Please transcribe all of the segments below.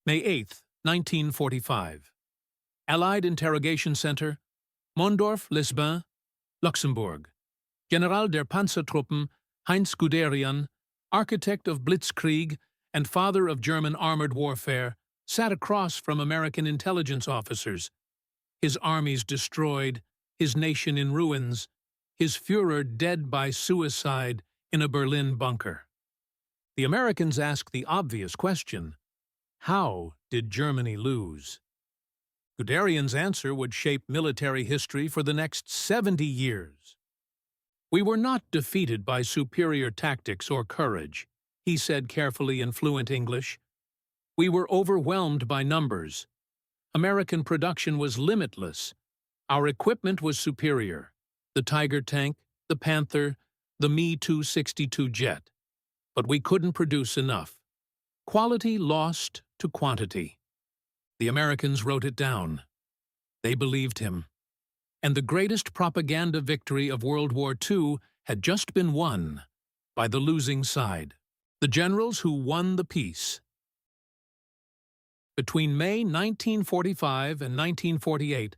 May 8, 1945. Allied Interrogation Center, Mondorf-les-Bains, Luxembourg. General der Panzertruppen Heinz Guderian, architect of Blitzkrieg and father of German armored warfare, sat across from American intelligence officers. His armies destroyed, his nation in ruins, his Führer dead by suicide in a Berlin bunker. The Americans asked the obvious question: how did Germany lose? Guderian's answer would shape military history for the next 70 years. "We were not defeated by superior tactics or courage," he said carefully in fluent English. "We were overwhelmed by numbers. American production was limitless. Our equipment was superior: the Tiger tank, the Panther, the Me-262 jet. But we couldn't produce enough. Quality lost to quantity." The Americans wrote it down. They believed him. And the greatest propaganda victory of World War II had just been won by the losing side, the generals who won the peace. Between May 1945 and 1948,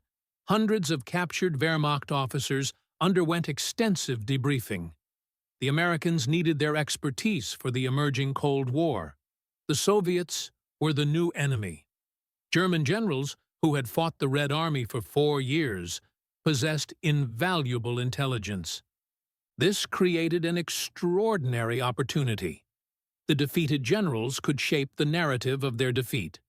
hundreds of captured Wehrmacht officers underwent extensive debriefing. The Americans needed their expertise for the emerging Cold War. The Soviets were the new enemy. German generals, who had fought the Red Army for 4 years, possessed invaluable intelligence. This created an extraordinary opportunity. The defeated generals could shape the narrative of their defeat.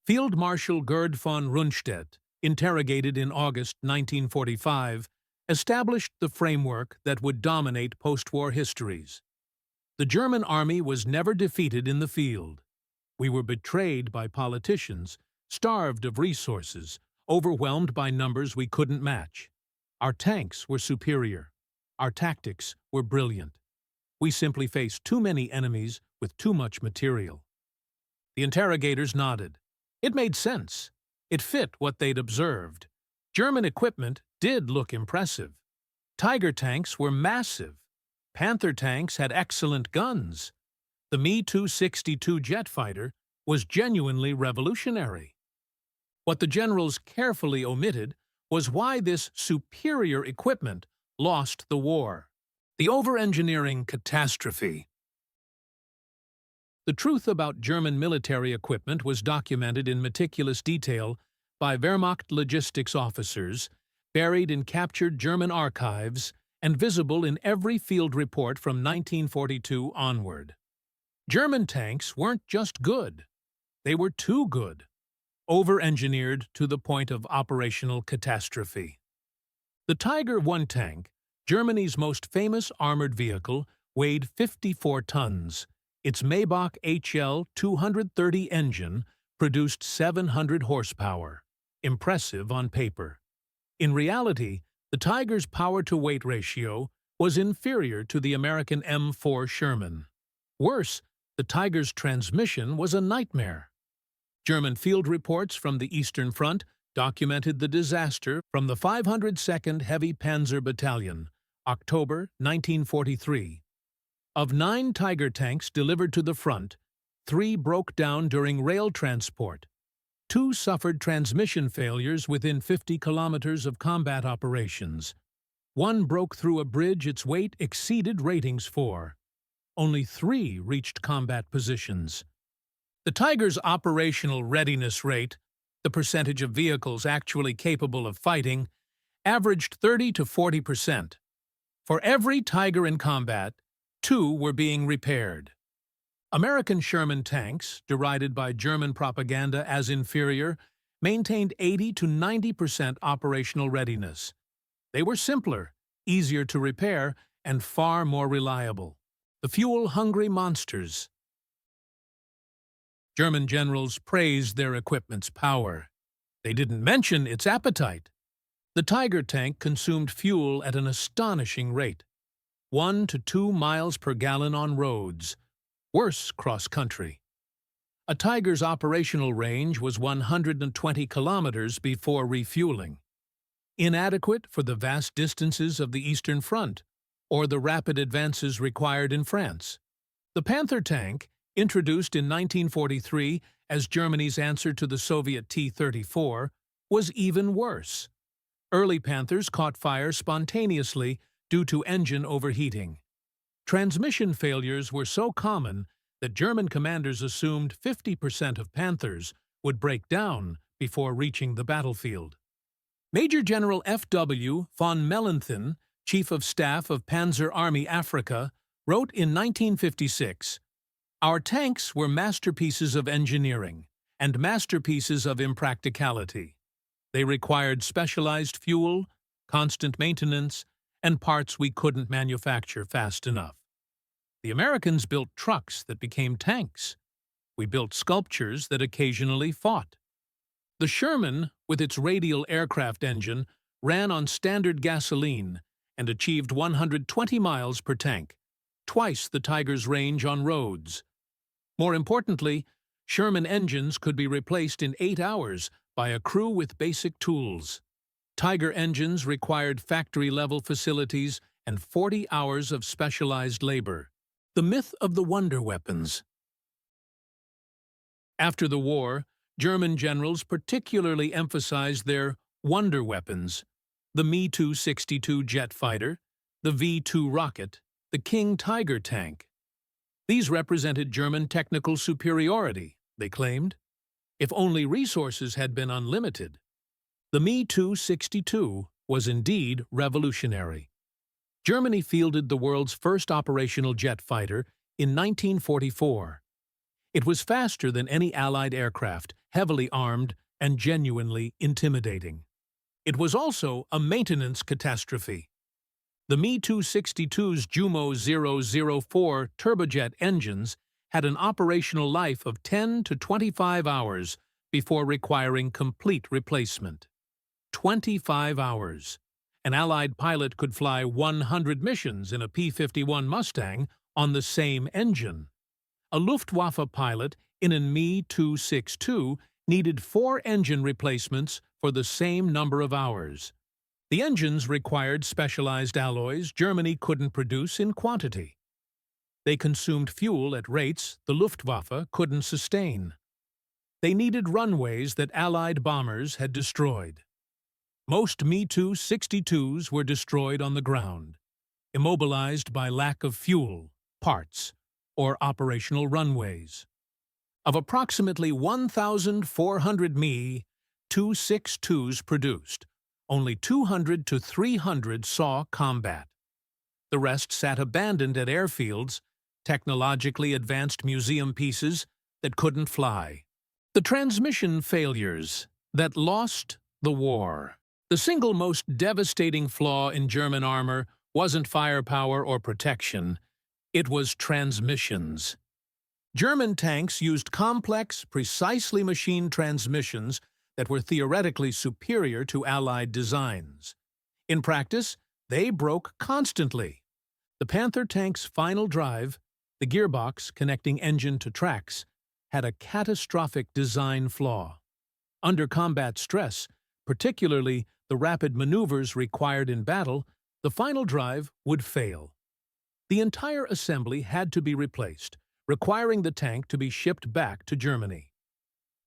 Field Marshal Gerd von Rundstedt, interrogated in August 1945, established the framework that would dominate post-war histories. The German army was never defeated in the field. We were betrayed by politicians, starved of resources, overwhelmed by numbers we couldn't match. Our tanks were superior. Our tactics were brilliant. We simply faced too many enemies with too much material. The interrogators nodded. It made sense. It fit what they'd observed. German equipment did look impressive. Tiger tanks were massive. Panther tanks had excellent guns. The Me-262 jet fighter was genuinely revolutionary. What the generals carefully omitted was why this superior equipment lost the war. The over-engineering catastrophe. The truth about German military equipment was documented in meticulous detail by Wehrmacht logistics officers, buried in captured German archives, and visible in every field report from 1942 onward. German tanks weren't just good. They were too good. Over-engineered to the point of operational catastrophe. The Tiger I tank, Germany's most famous armored vehicle, weighed 54 tons. Its Maybach HL 230 engine produced 700 horsepower. Impressive on paper. In reality, the Tiger's power-to-weight ratio was inferior to the American M4 Sherman. Worse, the Tiger's transmission was a nightmare. German field reports from the Eastern Front documented the disaster from the 502nd Heavy Panzer Battalion, October 1943. Of 9 Tiger tanks delivered to the front, 3 broke down during rail transport. 2 suffered transmission failures within 50 kilometers of combat operations. 1 broke through a bridge its weight exceeded ratings for. Only 3 reached combat positions. The Tiger's operational readiness rate, the percentage of vehicles actually capable of fighting, averaged 30 to 40%. For every Tiger in combat, 2 were being repaired. American Sherman tanks, derided by German propaganda as inferior, maintained 80 to 90% operational readiness. They were simpler, easier to repair, and far more reliable. The fuel-hungry monsters. German generals praised their equipment's power. They didn't mention its appetite. The Tiger tank consumed fuel at an astonishing rate, 1 to 2 miles per gallon on roads, worse cross-country. A Tiger's operational range was 120 kilometers before refueling, inadequate for the vast distances of the Eastern Front or the rapid advances required in France. The Panther tank, introduced in 1943 as Germany's answer to the Soviet T-34, was even worse. Early Panthers caught fire spontaneously due to engine overheating. Transmission failures were so common that German commanders assumed 50% of Panthers would break down before reaching the battlefield. Major General F.W. von Mellenthin, Chief of Staff of Panzer Army Africa, wrote in 1956, "Our tanks were masterpieces of engineering and masterpieces of impracticality. They required specialized fuel, constant maintenance, and parts we couldn't manufacture fast enough. The Americans built trucks that became tanks. We built sculptures that occasionally fought. The Sherman, with its radial aircraft engine, ran on standard gasoline and achieved 120 miles per tank, twice the Tiger's range on roads. More importantly, Sherman engines could be replaced in 8 hours by a crew with basic tools. Tiger engines required factory-level facilities and 40 hours of specialized labor. The myth of the wonder weapons. After the war, German generals particularly emphasized their wonder weapons: the Me-262 jet fighter, the V-2 rocket, the King Tiger tank. These represented German technical superiority, they claimed, if only resources had been unlimited. The Me-262 was indeed revolutionary. Germany fielded the world's first operational jet fighter in 1944. It was faster than any Allied aircraft, heavily armed, and genuinely intimidating. It was also a maintenance catastrophe. The Me-262's Jumo 004 turbojet engines had an operational life of 10 to 25 hours before requiring complete replacement. 25 hours. An Allied pilot could fly 100 missions in a P-51 Mustang on the same engine. A Luftwaffe pilot in a Me-262 needed 4 engine replacements for the same number of hours. The engines required specialized alloys Germany couldn't produce in quantity. They consumed fuel at rates the Luftwaffe couldn't sustain. They needed runways that Allied bombers had destroyed. Most Me-262s were destroyed on the ground, immobilized by lack of fuel, parts, or operational runways. Of approximately 1,400 Me-262s produced, only 200 to 300 saw combat. The rest sat abandoned at airfields, technologically advanced museum pieces that couldn't fly. The transmission failures that lost the war. The single most devastating flaw in German armor wasn't firepower or protection, it was transmissions. German tanks used complex, precisely machined transmissions that were theoretically superior to Allied designs. In practice, they broke constantly. The Panther tank's final drive, the gearbox connecting engine to tracks, had a catastrophic design flaw. Under combat stress, particularly the rapid maneuvers required in battle, the final drive would fail. The entire assembly had to be replaced, requiring the tank to be shipped back to Germany.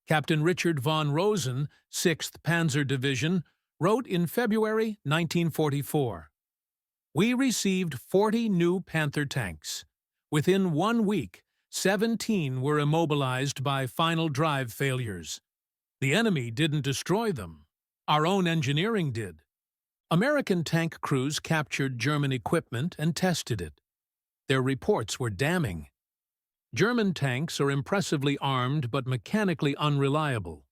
Captain Richard von Rosen, 6th Panzer Division, wrote in February 1944, "We received 40 new Panther tanks. Within 1 week, 17 were immobilized by final drive failures. The enemy didn't destroy them. Our own engineering did." American tank crews captured German equipment and tested it. Their reports were damning. German tanks are impressively armed but mechanically unreliable.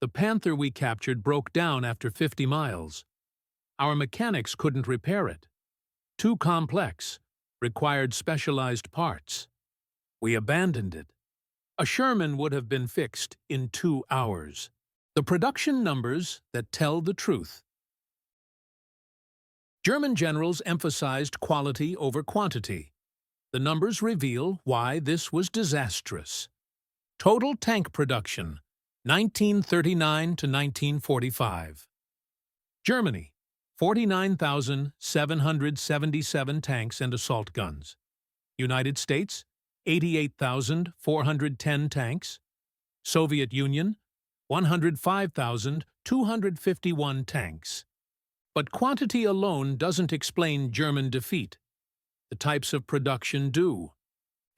The Panther we captured broke down after 50 miles. Our mechanics couldn't repair it. Too complex, required specialized parts. We abandoned it. A Sherman would have been fixed in 2 hours. The production numbers that tell the truth. German generals emphasized quality over quantity. The numbers reveal why this was disastrous. Total tank production, 1939 to 1945. Germany, 49,777 tanks and assault guns. United States, 88,410 tanks. Soviet Union, 105,251 tanks. But quantity alone doesn't explain German defeat. The types of production do.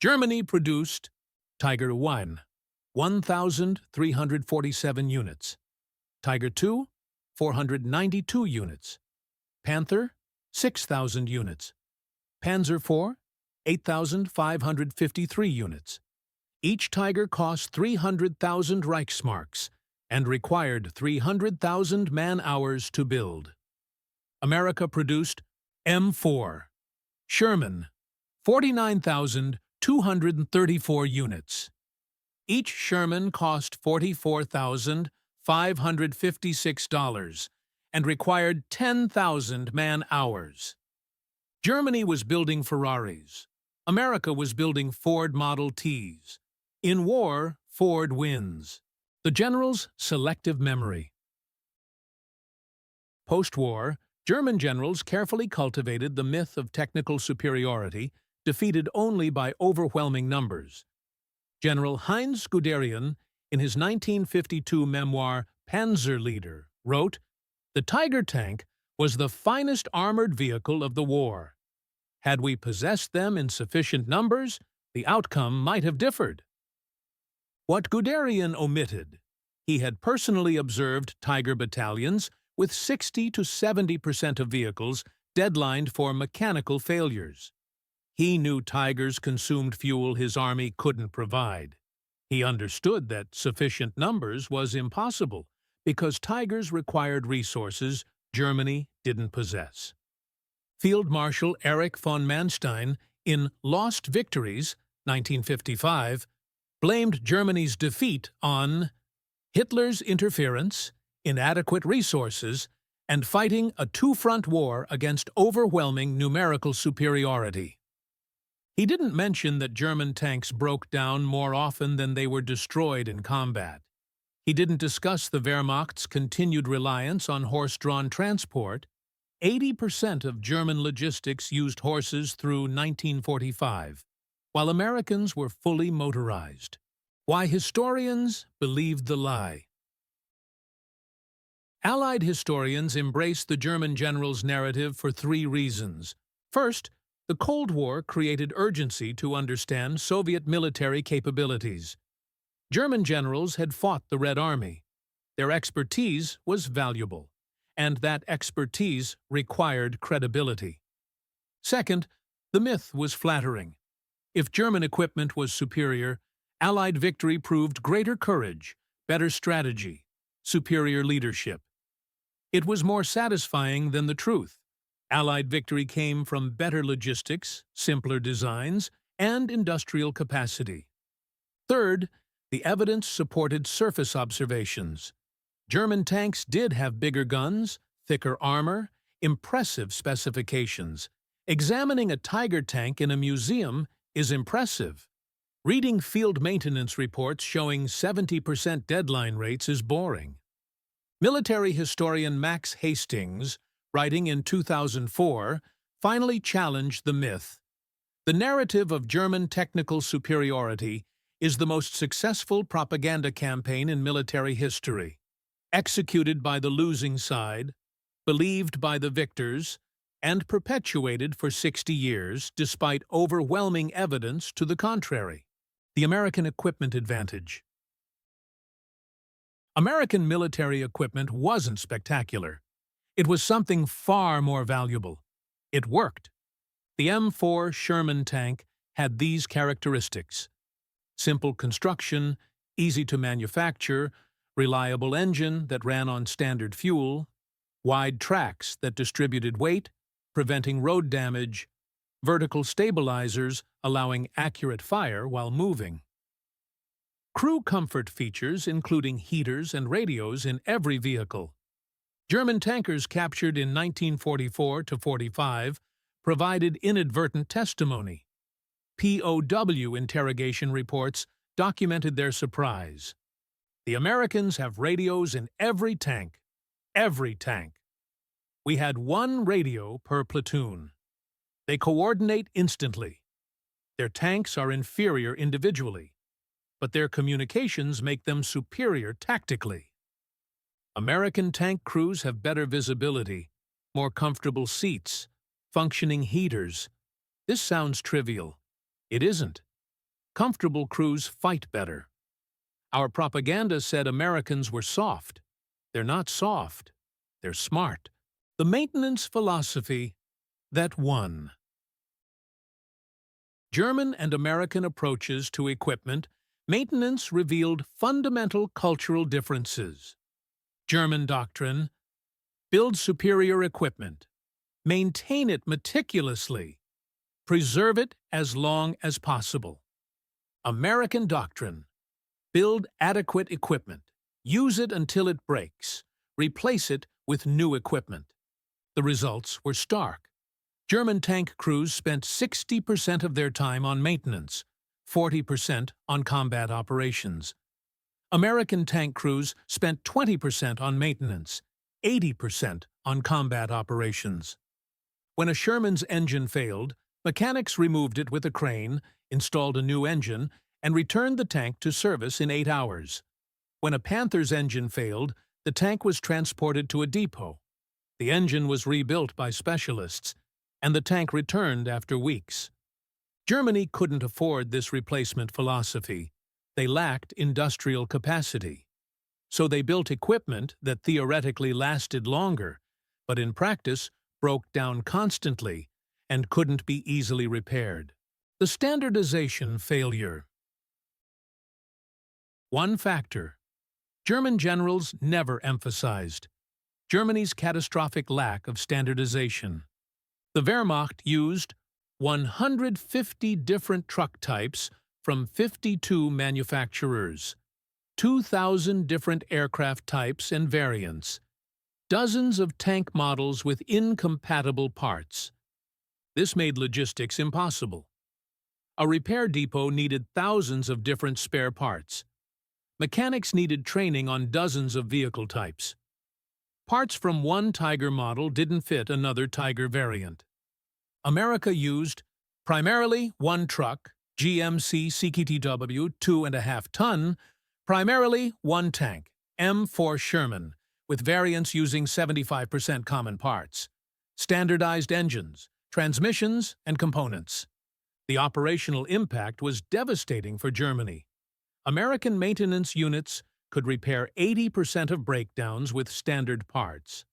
Germany produced Tiger 1, 1,347 units. Tiger 2, 492 units. Panther, 6,000 units. Panzer IV, 8,553 units. Each Tiger cost 300,000 Reichsmarks and required 300,000 man-hours to build. America produced M4, Sherman, 49,234 units. Each Sherman cost $44,556 and required 10,000 man-hours. Germany was building Ferraris. America was building Ford Model Ts. In war, Ford wins. The general's selective memory. Post-war, German generals carefully cultivated the myth of technical superiority, defeated only by overwhelming numbers. General Heinz Guderian, in his 1952 memoir Panzer Leader, wrote, "The Tiger tank was the finest armored vehicle of the war. Had we possessed them in sufficient numbers, the outcome might have differed." What Guderian omitted, he had personally observed Tiger battalions with 60 to 70% of vehicles deadlined for mechanical failures. He knew Tigers consumed fuel his army couldn't provide. He understood that sufficient numbers was impossible because Tigers required resources Germany didn't possess. Field Marshal Erich von Manstein, in Lost Victories, 1955, blamed Germany's defeat on Hitler's interference, inadequate resources, and fighting a two-front war against overwhelming numerical superiority. He didn't mention that German tanks broke down more often than they were destroyed in combat. He didn't discuss the Wehrmacht's continued reliance on horse-drawn transport. 80% of German logistics used horses through 1945, while Americans were fully motorized. Why historians believed the lie. Allied historians embraced the German general's narrative for three reasons. First, the Cold War created urgency to understand Soviet military capabilities. German generals had fought the Red Army. Their expertise was valuable, and that expertise required credibility. Second, the myth was flattering. If German equipment was superior, Allied victory proved greater courage, better strategy, superior leadership. It was more satisfying than the truth. Allied victory came from better logistics, simpler designs, and industrial capacity. Third, the evidence supported surface observations. German tanks did have bigger guns, thicker armor, impressive specifications. Examining a Tiger tank in a museum is impressive. Reading field maintenance reports showing 70% deadline rates is boring. Military historian Max Hastings, writing in 2004, finally challenged the myth. The narrative of German technical superiority is the most successful propaganda campaign in military history. Executed by the losing side, believed by the victors, and perpetuated for 60 years despite overwhelming evidence to the contrary. The American equipment advantage. American military equipment wasn't spectacular. It was something far more valuable. It worked. The M4 Sherman tank had these characteristics: simple construction, easy to manufacture, reliable engine that ran on standard fuel, wide tracks that distributed weight, preventing road damage, vertical stabilizers allowing accurate fire while moving. Crew comfort features including heaters and radios in every vehicle. German tankers captured in 1944–45 provided inadvertent testimony. POW interrogation reports documented their surprise. The Americans have radios in every tank. Every tank. We had one radio per platoon. They coordinate instantly. Their tanks are inferior individually. but their communications make them superior tactically. American tank crews have better visibility, more comfortable seats, functioning heaters. This sounds trivial. It isn't. Comfortable crews fight better. Our propaganda said Americans were soft. They're not soft. They're smart. The maintenance philosophy that won. German and American approaches to equipment maintenance revealed fundamental cultural differences. German doctrine: build superior equipment, maintain it meticulously, preserve it as long as possible. American doctrine: build adequate equipment, use it until it breaks, replace it with new equipment. The results were stark. German tank crews spent 60% of their time on maintenance, 40% on combat operations. American tank crews spent 20% on maintenance, 80% on combat operations. When a Sherman's engine failed, mechanics removed it with a crane, installed a new engine, and returned the tank to service in 8 hours. When a Panther's engine failed, the tank was transported to a depot. The engine was rebuilt by specialists, and the tank returned after weeks. Germany couldn't afford this replacement philosophy. They lacked industrial capacity. So they built equipment that theoretically lasted longer, but in practice broke down constantly and couldn't be easily repaired. The standardization failure. One factor German generals never emphasized: Germany's catastrophic lack of standardization. The Wehrmacht used 150 different truck types from 52 manufacturers, 2,000 different aircraft types and variants, dozens of tank models with incompatible parts. This made logistics impossible. A repair depot needed thousands of different spare parts. Mechanics needed training on dozens of vehicle types. Parts from one Tiger model didn't fit another Tiger variant. America used primarily one truck, GMC CKTW 2.5 ton, primarily one tank, M4 Sherman, with variants using 75% common parts, standardized engines, transmissions, and components. The operational impact was devastating for Germany. American maintenance units could repair 80% of breakdowns with standard parts.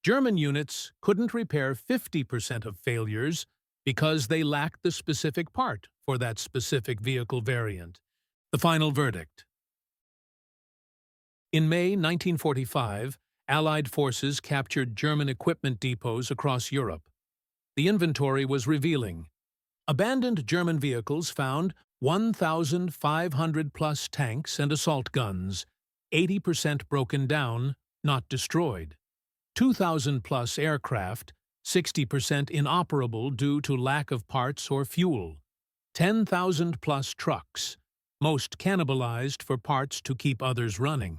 German units couldn't repair 50% of failures because they lacked the specific part for that specific vehicle variant. The final verdict. In May 1945, Allied forces captured German equipment depots across Europe. The inventory was revealing. Abandoned German vehicles found 1,500-plus tanks and assault guns, 80% broken down, not destroyed. 2,000-plus aircraft, 60% inoperable due to lack of parts or fuel. 10,000-plus trucks, most cannibalized for parts to keep others running.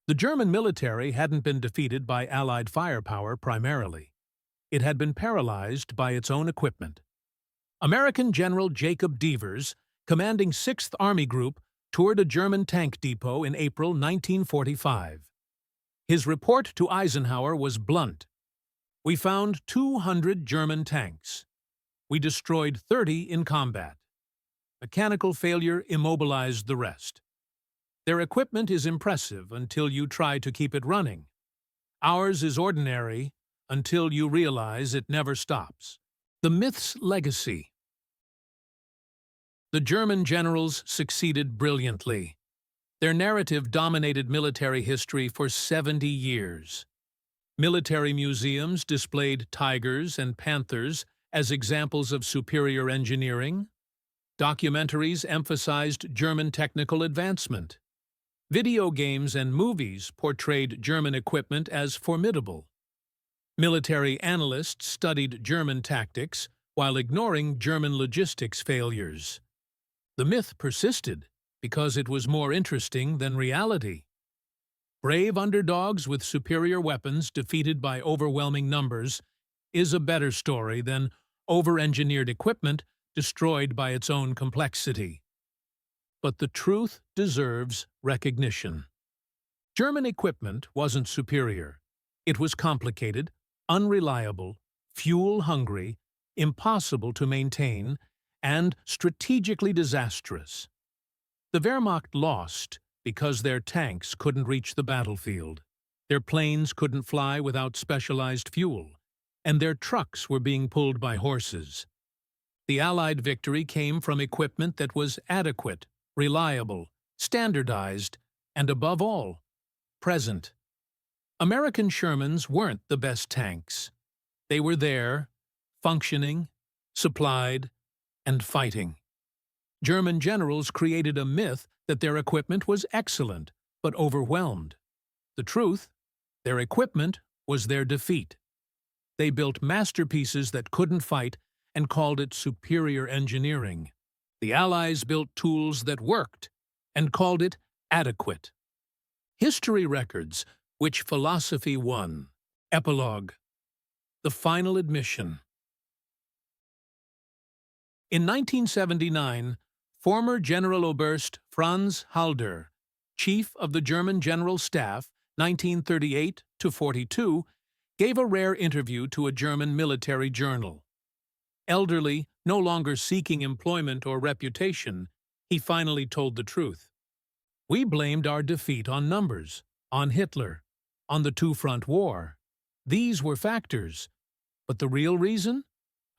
The German military hadn't been defeated by Allied firepower primarily. It had been paralyzed by its own equipment. American General Jacob Devers, commanding 6th Army Group, toured a German tank depot in April 1945. His report to Eisenhower was blunt. We found 200 German tanks. We destroyed 30 in combat. Mechanical failure immobilized the rest. Their equipment is impressive until you try to keep it running. Ours is ordinary until you realize it never stops. The myth's legacy. The German generals succeeded brilliantly. Their narrative dominated military history for 70 years. Military museums displayed Tigers and Panthers as examples of superior engineering. Documentaries emphasized German technical advancement. Video games and movies portrayed German equipment as formidable. Military analysts studied German tactics while ignoring German logistics failures. The myth persisted because it was more interesting than reality. Brave underdogs with superior weapons defeated by overwhelming numbers is a better story than over-engineered equipment destroyed by its own complexity. but the truth deserves recognition. German equipment wasn't superior. It was complicated, unreliable, fuel-hungry, impossible to maintain, and strategically disastrous. The Wehrmacht lost because their tanks couldn't reach the battlefield, their planes couldn't fly without specialized fuel, and their trucks were being pulled by horses. The Allied victory came from equipment that was adequate, reliable, standardized, and above all, present. American Shermans weren't the best tanks. They were there, functioning, supplied, and fighting. German generals created a myth that their equipment was excellent, but overwhelmed. The truth, their equipment was their defeat. They built masterpieces that couldn't fight and called it superior engineering. The Allies built tools that worked and called it adequate. History records which philosophy won. Epilogue. The final admission. In 1979, former General Oberst Franz Halder, Chief of the German General Staff, 1938–42, gave a rare interview to a German military journal. Elderly, no longer seeking employment or reputation, he finally told the truth. We blamed our defeat on numbers, on Hitler, on the two-front war. These were factors. But the real reason?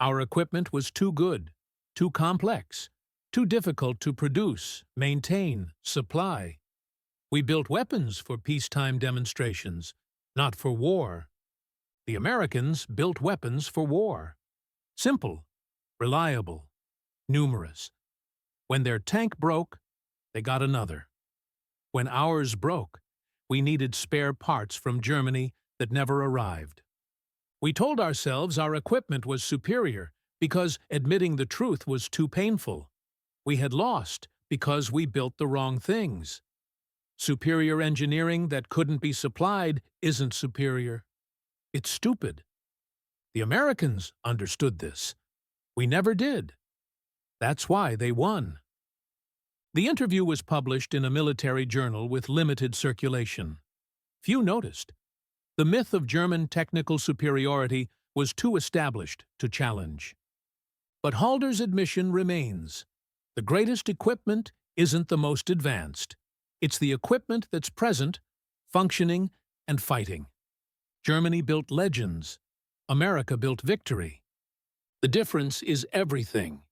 Our equipment was too good, too complex, too difficult to produce, maintain, supply. We built weapons for peacetime demonstrations, not for war. The Americans built weapons for war. Simple, reliable, numerous. When their tank broke, they got another. When ours broke, we needed spare parts from Germany that never arrived. We told ourselves our equipment was superior because admitting the truth was too painful. We had lost because we built the wrong things. Superior engineering that couldn't be supplied isn't superior. It's stupid. The Americans understood this. We never did. That's why they won. The interview was published in a military journal with limited circulation. Few noticed. The myth of German technical superiority was too established to challenge. But Halder's admission remains. The greatest equipment isn't the most advanced. It's the equipment that's present, functioning, and fighting. Germany built legends. America built victory. The difference is everything.